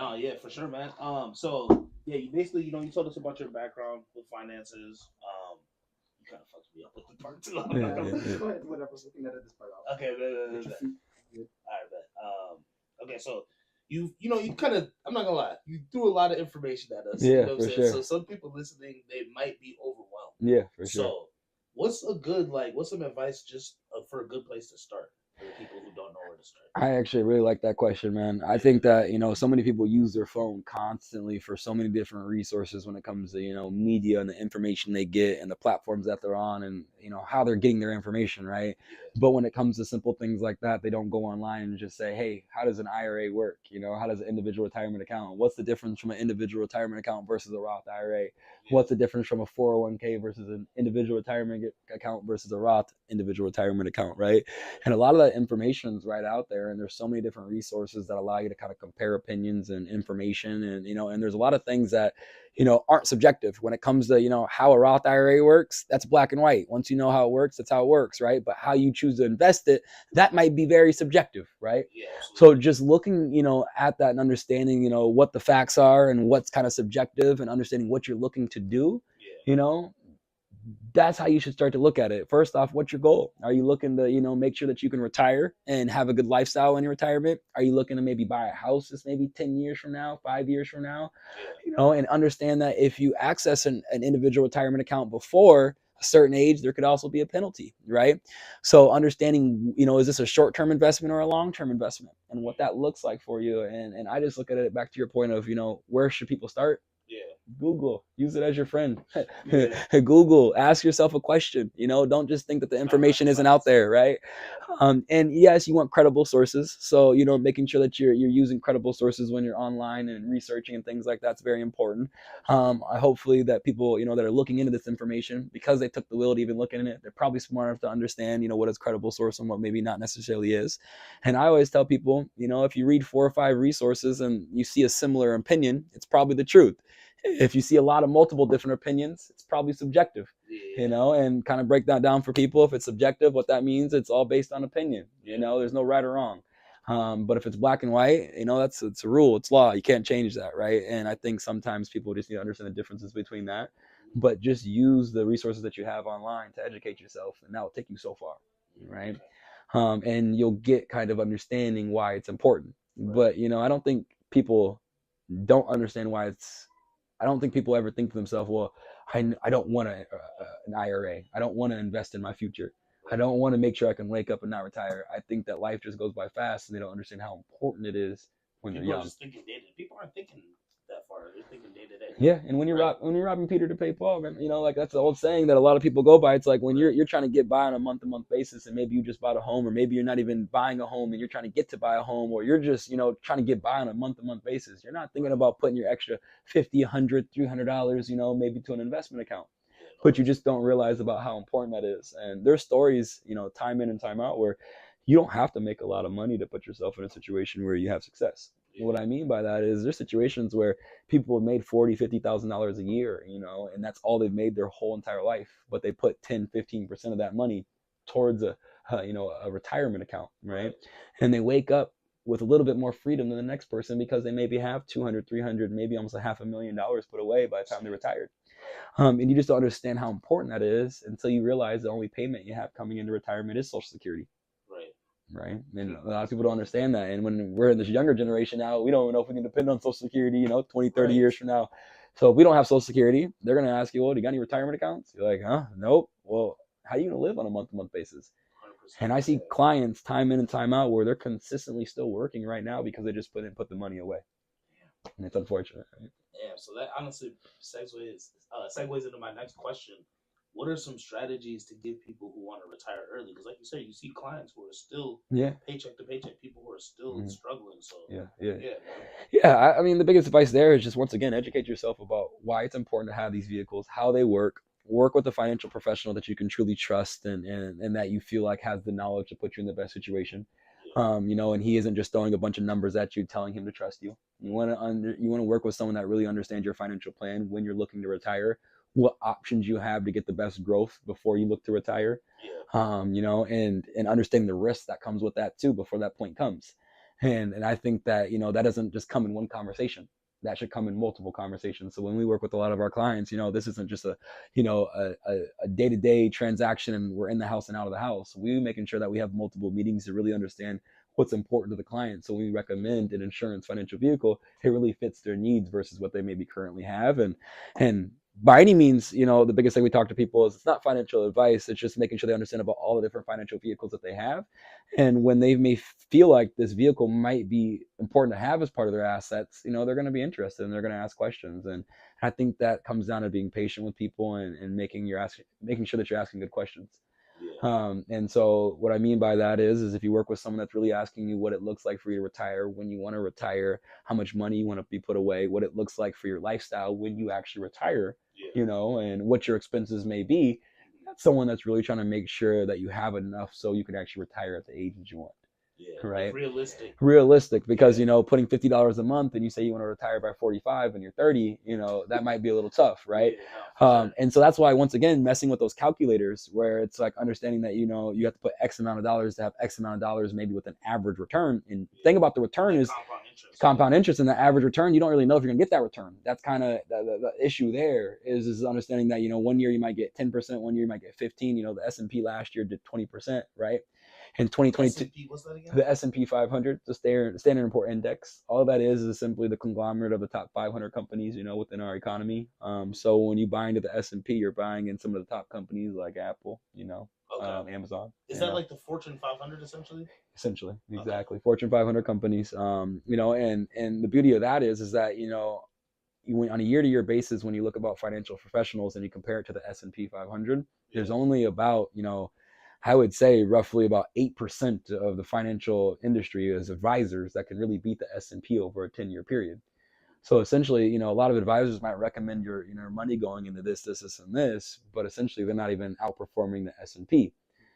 No, yeah, for sure, man. So yeah, you basically, you told us about your background with finances. You kind of fucked me up with the part two. I'm Yeah, not gonna. yeah, yeah. Go ahead, whatever. We can edit this part off. Okay, Get your feet. Good. all right, bet. Okay, so you kind of, I'm not gonna lie, you threw a lot of information at us. You Yeah, know what I'm for saying? So sure. some people listening, they might be overwhelmed. Yeah, for sure. So what's some advice just for a good place to start for the people who don't know where to start? I actually really like that question, man. I think that, so many people use their phone constantly for so many different resources when it comes to, media and the information they get and the platforms that they're on and, how they're getting their information, right? Yeah, But when it comes to simple things like that, they don't go online and just say, hey, how does an IRA work? How does an individual retirement account? What's the difference from an individual retirement account versus a Roth IRA? yeah, What's the difference from a 401k versus an individual retirement account versus a Roth individual retirement account, right? And a lot of that information is right out there, and there's so many different resources that allow you to kind of compare opinions and information, and and there's a lot of things that aren't subjective when it comes to how a Roth IRA works. That's black and white. Once you know how it works, that's how it works, right? But how you choose to invest it, that might be very subjective, right? yeah, absolutely. So just looking at that and understanding what the facts are and what's kind of subjective and understanding what you're looking to do, Yeah, you know that's how you should start to look at it. First off, what's your goal? Are you looking to, make sure that you can retire and have a good lifestyle in your retirement? Are you looking to maybe buy a house that's maybe 10 years from now, 5 years from now? yeah, And understand that if you access an individual retirement account before a certain age, there could also be a penalty, right? So understanding, is this a short-term investment or a long-term investment and what that looks like for you. And I just look at it back to your point of, where should people start? yeah, Google, use it as your friend. yeah. Google, ask yourself a question. Don't just think that the Try to information isn't recognize. out there, right? Yeah, And yes, you want credible sources. So making sure that you're using credible sources when you're online and researching and things like that's very important. absolutely. I hopefully that people that are looking into this information because they took the will to even look into it, they're probably smart enough to understand what is credible source and what maybe not necessarily is. And I always tell people, if you read 4 or 5 resources and you see a similar opinion, it's probably the truth. If you see a lot of multiple different opinions, it's probably subjective, Yeah, and kind of break that down for people. If it's subjective, what that means, it's all based on opinion. yeah, There's no right or wrong. But if it's black and white, it's a rule, it's law. You can't change that, right? And I think sometimes people just need to understand the differences between that. But just use the resources that you have online to educate yourself, and that will take you so far, right? okay, And you'll get kind of understanding why it's important. right. But I don't think people don't understand why it's I don't think people ever think to themselves, well, I don't want an IRA. I don't want to invest in my future. I Right. don't want to make sure I can wake up and not retire. I think that life just goes by fast and they don't understand how important it is when they're People are young. just thinking day to day. People aren't thinking that far. They're thinking day to day. Yeah, and when you're Right. when you're robbing Peter to pay Paul, man, like that's the old saying that a lot of people go by. It's like when you're trying to get by on a month to month basis, and maybe you just bought a home, or maybe you're not even buying a home, and you're trying to get to buy a home, or you're just trying to get by on a month to month basis. You're not thinking Right. about putting your extra 50, 100, $300, maybe to an investment account, Yeah, no, but you that's just don't realize about how important that is. And there's stories, time in and time out where you don't have to make a lot of money to put yourself in a situation where you have success. What yeah, I mean by that is there's situations where people have made 40, $50,000 a year, and that's all they've made their whole entire life, but they put 10, 15% of that money towards a retirement account, right? right. And they wake up with a little bit more freedom than the next person because they maybe have 200, 300, maybe almost a $500,000 put away by the time they retired. Right. And you just don't understand how important that is until you realize the only payment you have coming into retirement is Social Security, Right. right? And a lot of people don't understand that. And when we're in this younger generation now, we don't even know if we can depend on Social Security, 20, 30 Right. years from now. So if we don't have Social Security, they're going to ask you, well, do you got any retirement accounts? You're like, huh? Nope. Well, how are you going to live on a month-to-month basis? 100%. And I see Yeah. clients time in and time out where they're consistently still working right now because they just put the money away. And it's unfortunate. Right? Yeah. So that honestly segues into my next question. What are some strategies to give people who want to retire early? Because, like you said, you see clients who are still Yeah. paycheck to paycheck, people who are still Mhm. struggling. So, Yeah. Yeah. yeah, man. Yeah, I mean, the biggest advice there is just once again educate yourself about why it's important to have these vehicles, how they work. Work with a financial professional that you can truly trust and that you feel like has the knowledge to put you in the best situation. Yeah. And he isn't just throwing a bunch of numbers at you, telling him to trust you. You want to work with someone that really understands your financial plan when you're looking to retire, what options you have to get the best growth before you look to retire, Yeah. and understanding the risk that comes with that too before that point comes. And I think that, that doesn't just come in one conversation. That should come in multiple conversations. So when we work with a lot of our clients, this isn't just a day-to-day transaction and we're in the house and out of the house. We're making sure that we have multiple meetings to really understand what's important to the client. So when we recommend an insurance financial vehicle, it really fits their needs versus what they maybe currently have. And by any means, the biggest thing we talk to people is it's not financial advice. It's just making sure they understand about all the different financial vehicles that they have. And when they may feel like this vehicle might be important to have as part of their assets, they're going to be interested and they're going to ask questions. And I think that comes down to being patient with people and making sure that you're asking good questions. Yeah. And so what I mean by that is if you work with someone that's really asking you what it looks like for you to retire, when you want to retire, how much money you want to be put away, what it looks like for your lifestyle when you actually retire, and what your expenses may be, that's someone that's really trying to make sure that you have enough so you can actually retire at the age that you want. Yeah, right. Like realistic because putting $50 a month and you say you want to retire by 45 and you're 30, that might be a little tough, right? Sure. And so that's why, once again, messing with those calculators where it's like understanding that you have to put X amount of dollars to have X amount of dollars maybe with an average return. And the thing about the return is compound interest, and the average return, you don't really know if you're gonna get that return. That's kind of the issue there is understanding that 1 year you might get 10%, 1 year you might get 15. The S&P last year did 20%, right? In 2022, S&P, what's that again? the S&P 500, the Standard & Poor's Index, all that is simply the conglomerate of the top 500 companies, within our economy. So when you buy into the S&P, you're buying in some of the top companies like Apple, Amazon. Is that like the Fortune 500 essentially? Essentially, exactly. Okay. Fortune 500 companies. And the beauty of that is that on a year-to-year basis, when you look about financial professionals and you compare it to the S&P 500, there's only about I would say roughly about 8% of the financial industry as advisors that can really beat the S&P over a 10-year period. So essentially, a lot of advisors might recommend your money going into this, and this, but essentially they're not even outperforming the S&P.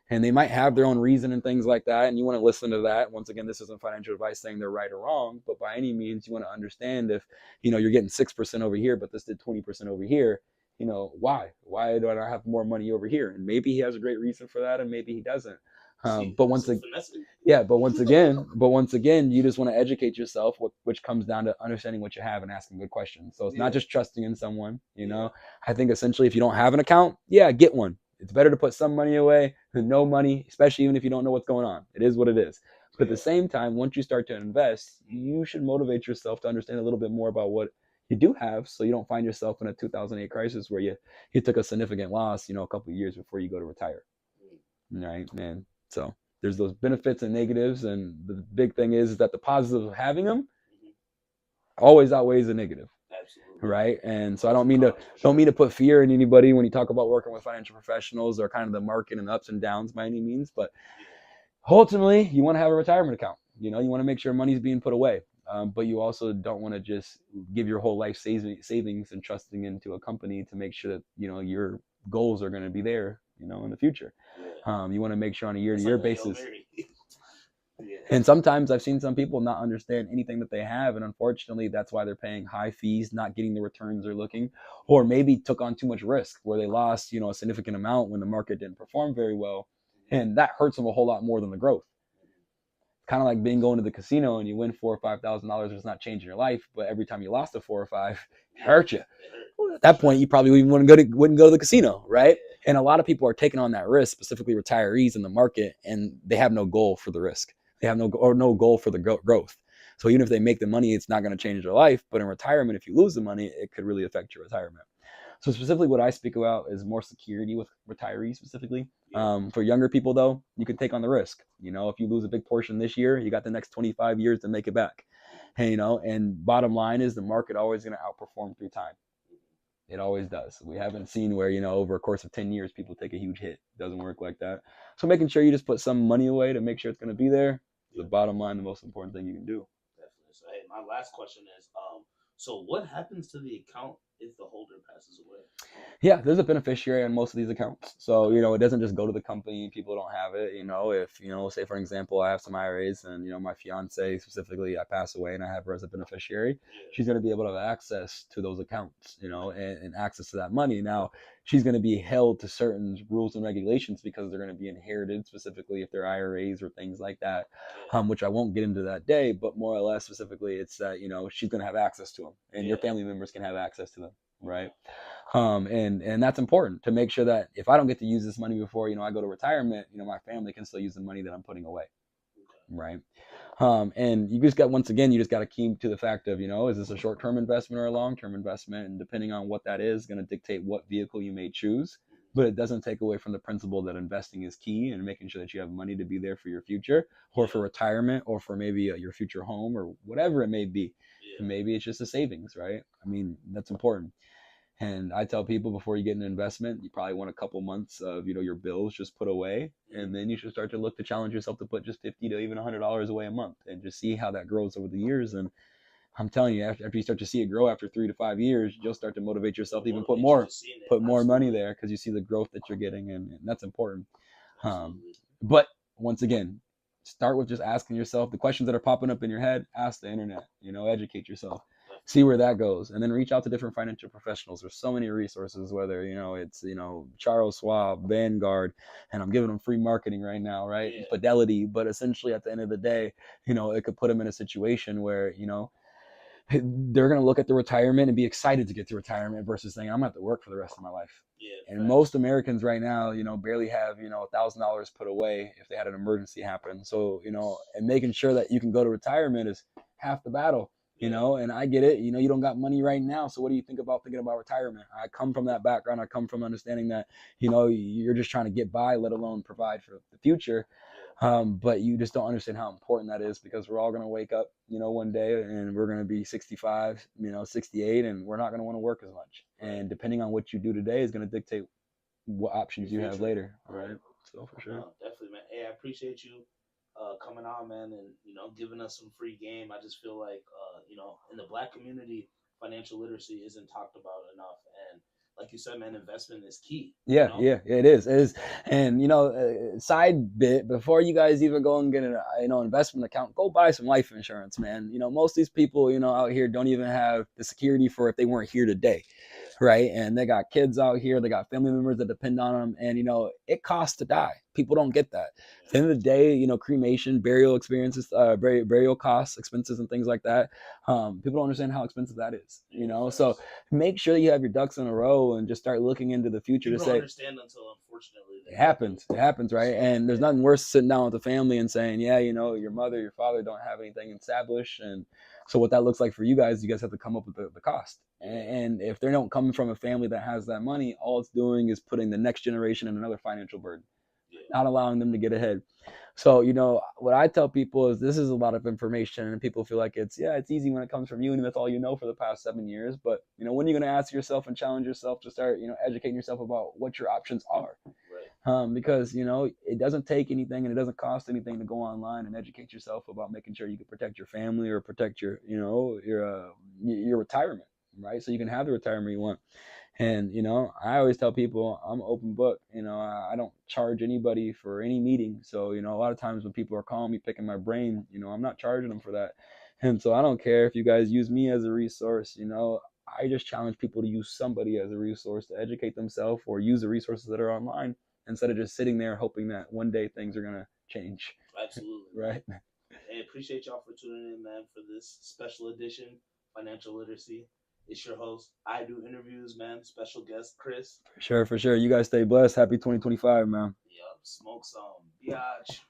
And they might have their own reason and things like that, and you want to listen to that. Once again, this isn't financial advice saying they're right or wrong, but by any means, you want to understand if, you're getting 6% over here, but this did 20% over here, why do I not have more money over here? And maybe he has a great reason for that, and maybe he doesn't. But once again, you just want to educate yourself, which comes down to understanding what you have and asking good questions. So it's not just trusting in someone. I think essentially, if you don't have an account, get one. It's better to put some money away than no money, especially even if you don't know what's going on. It is what it is. But at the same time, once you start to invest, you should motivate yourself to understand a little bit more about what you do have, so you don't find yourself in a 2008 crisis where you took a significant loss, a couple of years before you go to retire. Right, man. So there's those benefits and negatives, and the big thing is that the positives of having them always outweighs the negative. Absolutely. Right. And so I don't mean to put fear in anybody when you talk about working with financial professionals or kind of the market and ups and downs by any means, but ultimately you want to have a retirement account. You want to make sure money's being put away. But you also don't want to just give your whole life savings and trusting into a company to make sure that your goals are going to be there in the future. You want to make sure on a year-to-year basis. And sometimes I've seen some people not understand anything that they have, and unfortunately that's why they're paying high fees, not getting the returns they're looking, or maybe took on too much risk where they lost a significant amount when the market didn't perform very well, and that hurts them a whole lot more than the growth. Kind of like going to the casino and you win $4,000 or $5,000, it's not changing your life, but every time you lost a 4 or 5, it hurt you. Well, at that point, you probably wouldn't go to the casino, right? And a lot of people are taking on that risk, specifically retirees in the market, and they have no goal for the risk. They have no goal for the growth. So even if they make the money, it's not going to change their life. But in retirement, if you lose the money, it could really affect your retirement. So specifically what I speak about is more security with retirees specifically. For younger people, though, you can take on the risk. If you lose a big portion this year, you got the next 25 years to make it back. And bottom line is the market always going to outperform through time. It always does. We haven't seen where, over a course of 10 years, people take a huge hit. It doesn't work like that. So making sure you just put some money away to make sure it's going to be there is the bottom line, the most important thing you can do. Definitely. So, hey, my last question is, so what happens to the account if the holder passes away? Yeah, there's a beneficiary on most of these accounts. So, it doesn't just go to the company. People don't have it. If, say for example, I have some IRAs and, my fiance specifically, I pass away and I have her as a beneficiary, she's going to be able to have access to those accounts, and access to that money. Now, she's going to be held to certain rules and regulations because they're going to be inherited, specifically if they're IRAs or things like that, which I won't get into that day, but more or less specifically, it's that, she's going to have access to them and your family members can have access to them, right? And that's important to make sure that if I don't get to use this money before, I go to retirement, my family can still use the money that I'm putting away. Right. And you just got to keep to the fact of, is this a short-term investment or a long-term investment? And depending on what that is going to dictate what vehicle you may choose. But it doesn't take away from the principle that investing is key and making sure that you have money to be there for your future or for retirement or for maybe your future home or whatever it may be. And maybe it's just a savings, right? I mean, that's important. And I tell people before you get an investment, you probably want a couple months of, your bills just put away. And then you should start to look to challenge yourself to put just $50 to even $100 away a month and just see how that grows over the years. And I'm telling you, after you start to see it grow after 3 to 5 years, you'll start to motivate yourself to even put more money there because you see the growth that you're getting. And that's important. But once again, start with just asking yourself the questions that are popping up in your head. Ask the internet, educate yourself. See where that goes, and then reach out to different financial professionals. There's so many resources, whether it's Charles Schwab, Vanguard, and I'm giving them free marketing right now, right? Fidelity, but essentially at the end of the day, it could put them in a situation where they're going to look at the retirement and be excited to get to retirement versus saying I'm going to have to work for the rest of my life. And most Americans right now, barely have $1,000 put away if they had an emergency happen. So and making sure that you can go to retirement is half the battle. And I get it, you don't got money right now. So what do you think about thinking about retirement? I come from that background. I come from understanding that, you're just trying to get by, let alone provide for the future. But you just don't understand how important that is because we're all going to wake up, one day and we're going to be 65, 68, and we're not going to want to work as much. And depending on what you do today is going to dictate what options you have later. All right. So for sure. Definitely, man. Hey, I appreciate you coming on, man, and giving us some free game. I just feel like in the Black community, financial literacy isn't talked about enough, and like you said, man, investment is key. Yeah, it is. And side bit before you guys even go and get an investment account, go buy some life insurance, man. Most of these people out here don't even have the security for if they weren't here today. Right. And they got kids out here. They got family members that depend on them. And, it costs to die. People don't get that. At the end of the day, cremation, burial experiences, burial costs, expenses and things like that. People don't understand how expensive that is, So make sure that you have your ducks in a row and just start looking into the future people to say. Understand until unfortunately it happens. It happens, right? And there's nothing worse sitting down with the family and saying, yeah, your mother, your father don't have anything established. And so what that looks like for you guys have to come up with the cost. And if they don't come from a family that has that money, all it's doing is putting the next generation in another financial burden, not allowing them to get ahead. So, what I tell people is this is a lot of information and people feel like it's easy when it comes from you and that's all for the past 7 years. But, when are you going to ask yourself and challenge yourself to start, educating yourself about what your options are? Because, it doesn't take anything and it doesn't cost anything to go online and educate yourself about making sure you can protect your family or protect your retirement. Right. So you can have the retirement you want. And, I always tell people I'm an open book. I don't charge anybody for any meeting. So, a lot of times when people are calling me, picking my brain, I'm not charging them for that. And so I don't care if you guys use me as a resource. I just challenge people to use somebody as a resource to educate themselves or use the resources that are online instead of just sitting there hoping that one day things are going to change. Absolutely. Right. Hey, appreciate y'all for tuning in, man, for this special edition, Financial Literacy. It's your host. I do interviews, man. Special guest, Chris. For sure. You guys stay blessed. Happy 2025, man. Yup. Smoke some. Biatch.